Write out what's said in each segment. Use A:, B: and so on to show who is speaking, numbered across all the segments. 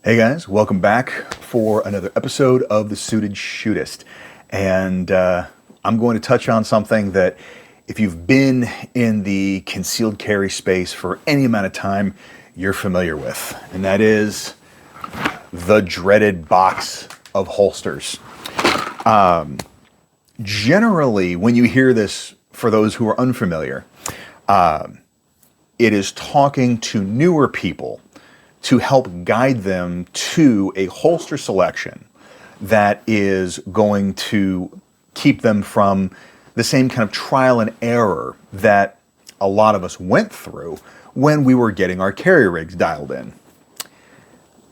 A: Hey guys, welcome back for another episode of the Suited Shootist. And I'm going to touch on something that if you've been in the concealed carry space for any amount of time, you're familiar with. And that is the dreaded box of holsters. Generally, when you hear this, for those who are unfamiliar, it is talking to newer people to help guide them to a holster selection that is going to keep them from the same kind of trial and error that a lot of us went through when we were getting our carry rigs dialed in.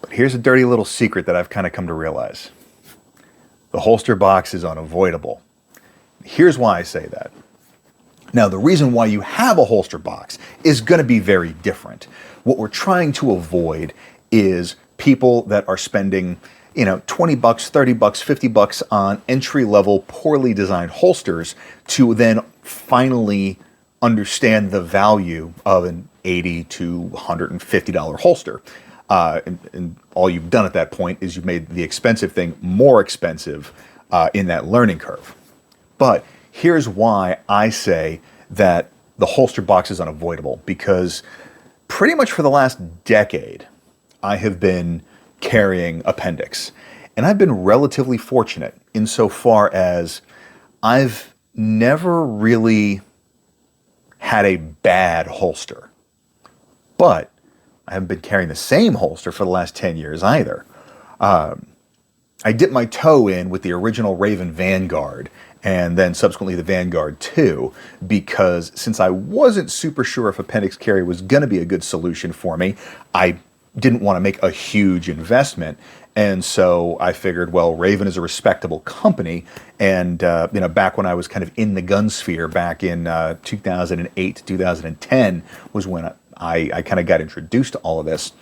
A: But here's a dirty little secret that I've kind of come to realize. The holster box is unavoidable. Here's why I say that. Now, the reason why you have a holster box is going to be very different. What we're trying to avoid is people that are spending, $20, $30, $50 on entry-level, poorly designed holsters to then finally understand the value of an $80 to $150 holster. And all you've done at that point is you've made the expensive thing more expensive in that learning curve. But here's why I say that the holster box is unavoidable, because pretty much for the last decade, I have been carrying appendix. And I've been relatively fortunate insofar as I've never really had a bad holster. But I haven't been carrying the same holster for the last 10 years either. I dipped my toe in with the original Raven Vanguard and then subsequently the Vanguard 2, because since I wasn't super sure if appendix carry was going to be a good solution for me, I didn't want to make a huge investment. And so I figured, well, Raven is a respectable company. And, back when I was kind of in the gun sphere back in 2008 to 2010 was when I kind of got introduced to all of this.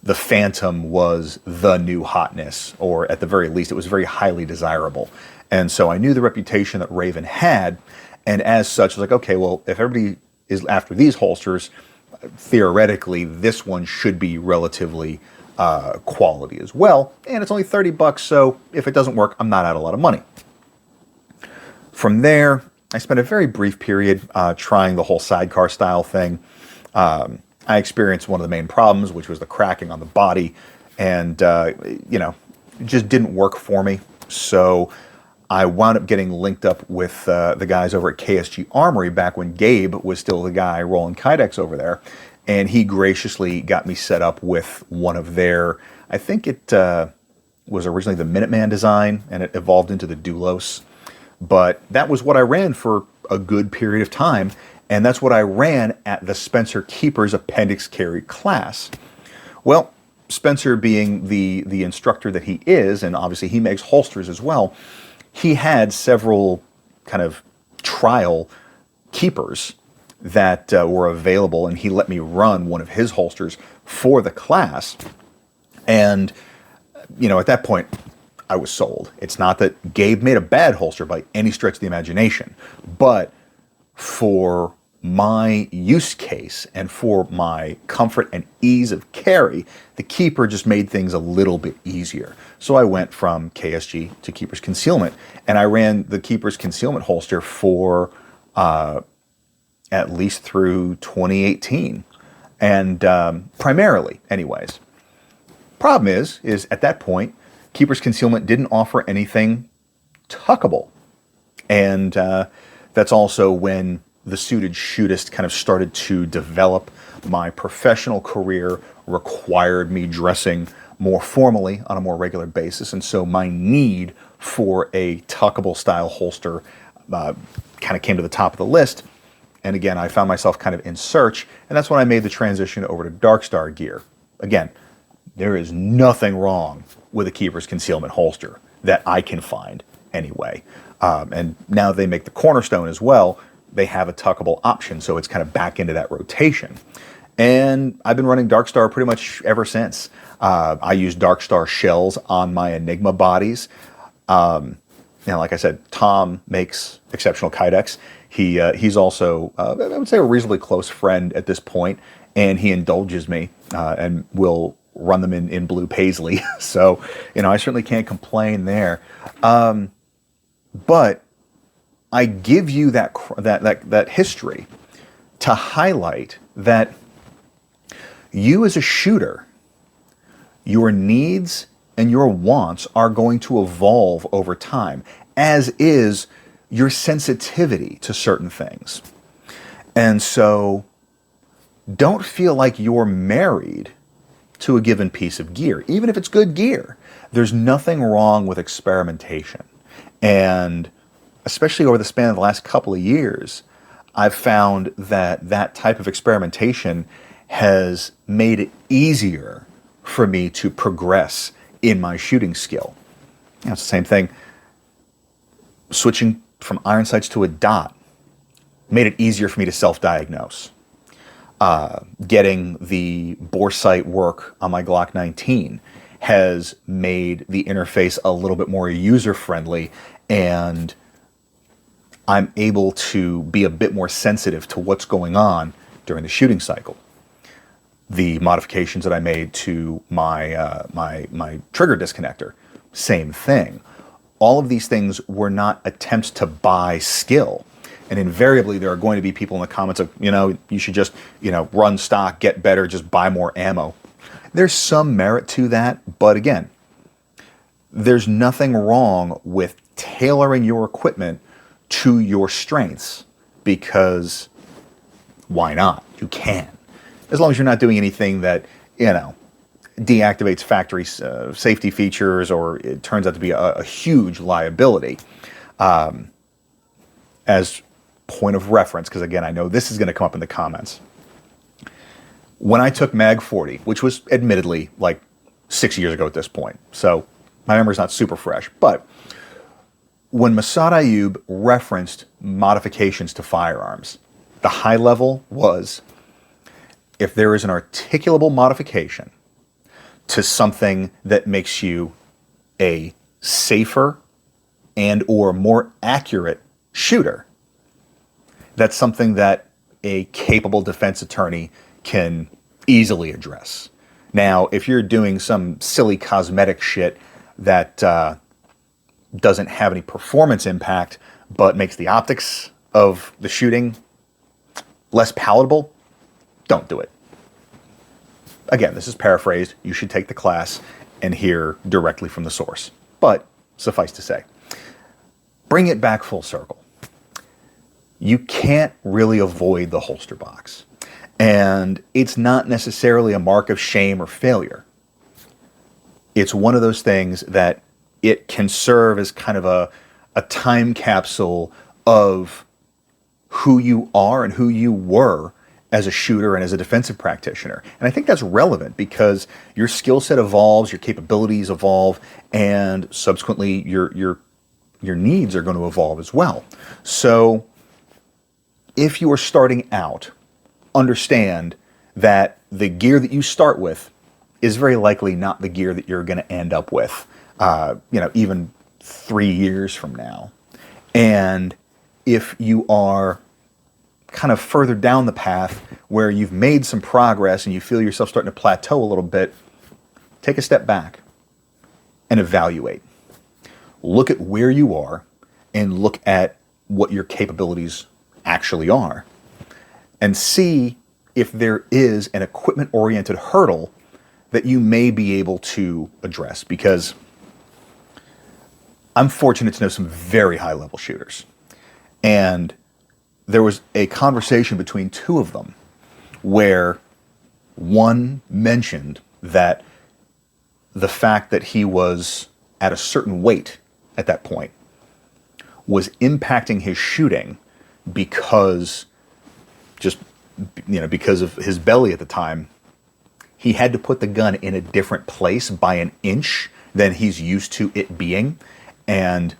A: The Phantom was the new hotness, or at the very least, it was very highly desirable. And so I knew the reputation that Raven had, and as such, I was like, okay, well, if everybody is after these holsters, theoretically, this one should be relatively quality as well, and it's only $30, so if it doesn't work, I'm not out a lot of money. From there, I spent a very brief period trying the whole sidecar style thing. I experienced one of the main problems, which was the cracking on the body, and it just didn't work for me. So I wound up getting linked up with the guys over at KSG Armory back when Gabe was still the guy rolling Kydex over there, and he graciously got me set up with one of their, I think it was originally the Minuteman design, and it evolved into the Doulos. But that was what I ran for a good period of time, and that's what I ran at the Spencer Keepers appendix carry class. Well, Spencer being the instructor that he is, and obviously he makes holsters as well, he had several kind of trial keepers that were available, and he let me run one of his holsters for the class. And, at that point, I was sold. It's not that Gabe made a bad holster by any stretch of the imagination, but for my use case and for my comfort and ease of carry, the Keeper just made things a little bit easier. So I went from KSG to Keeper's Concealment, and I ran the Keeper's Concealment holster for at least through 2018, and primarily anyways. Problem is at that point, Keeper's Concealment didn't offer anything tuckable, and that's also when the Suited Shootist kind of started to develop. My professional career required me dressing more formally on a more regular basis, and so my need for a tuckable style holster kind of came to the top of the list. And again, I found myself kind of in search, and that's when I made the transition over to Darkstar gear. Again, there is nothing wrong with a Keeper's Concealment holster that I can find anyway. And now they make the Cornerstone as well. They have a tuckable option, so it's kind of back into that rotation. And I've been running Darkstar pretty much ever since. I use Darkstar shells on my Enigma bodies. Like I said, Tom makes exceptional Kydex. He's also, I would say, a reasonably close friend at this point, and he indulges me and will run them in blue paisley. So, I certainly can't complain there. But I give you that history to highlight that you as a shooter, your needs and your wants are going to evolve over time, as is your sensitivity to certain things. And so don't feel like you're married to a given piece of gear, even if it's good gear. There's nothing wrong with experimentation. And especially over the span of the last couple of years, I've found that type of experimentation has made it easier for me to progress in my shooting skill. It's the same thing. Switching from iron sights to a dot made it easier for me to self-diagnose. Getting the bore sight work on my Glock 19 has made the interface a little bit more user-friendly, and I'm able to be a bit more sensitive to what's going on during the shooting cycle. The modifications that I made to my my trigger disconnector, same thing. All of these things were not attempts to buy skill. And invariably there are going to be people in the comments of, you should just, run stock, get better, just buy more ammo. There's some merit to that, but again, there's nothing wrong with tailoring your equipment to your strengths, because why not? You can. As long as you're not doing anything that, deactivates factory safety features, or it turns out to be a huge liability. As point of reference, because again, I know this is going to come up in the comments. When I took Mag 40, which was admittedly like 6 years ago at this point, so my memory's not super fresh, but when Masad Ayub referenced modifications to firearms, the high level was, if there is an articulable modification to something that makes you a safer and or more accurate shooter, that's something that a capable defense attorney can easily address. Now, if you're doing some silly cosmetic shit that doesn't have any performance impact, but makes the optics of the shooting less palatable, don't do it. Again, this is paraphrased. You should take the class and hear directly from the source. But suffice to say, bring it back full circle. You can't really avoid the holster box. And it's not necessarily a mark of shame or failure. It's one of those things that it can serve as kind of a time capsule of who you are and who you were as a shooter and as a defensive practitioner. And I think that's relevant because your skill set evolves, your capabilities evolve, and subsequently your needs are going to evolve as well. So if you are starting out, understand that the gear that you start with is very likely not the gear that you're going to end up with, even 3 years from now. And if you are kind of further down the path where you've made some progress and you feel yourself starting to plateau a little bit, take a step back and evaluate. Look at where you are and look at what your capabilities actually are, and see if there is an equipment-oriented hurdle that you may be able to address. Because I'm fortunate to know some very high-level shooters, and there was a conversation between two of them where one mentioned that the fact that he was at a certain weight at that point was impacting his shooting because because of his belly at the time. He had to put the gun in a different place by an inch than he's used to it being, and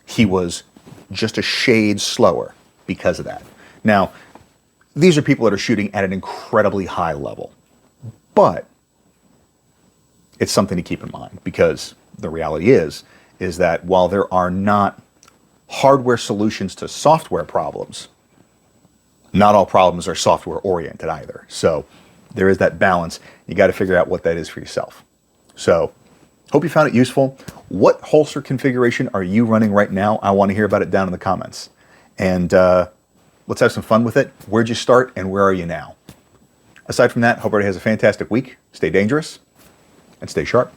A: he was just a shade slower because of that. Now, these are people that are shooting at an incredibly high level, but it's something to keep in mind, because the reality is that while there are not hardware solutions to software problems, not all problems are software oriented either. So there is that balance. You got to figure out what that is for yourself. So, hope you found it useful. What holster configuration are you running right now? I want to hear about it down in the comments. And let's have some fun with it. Where'd you start and where are you now? Aside from that, hope everybody has a fantastic week. Stay dangerous and stay sharp.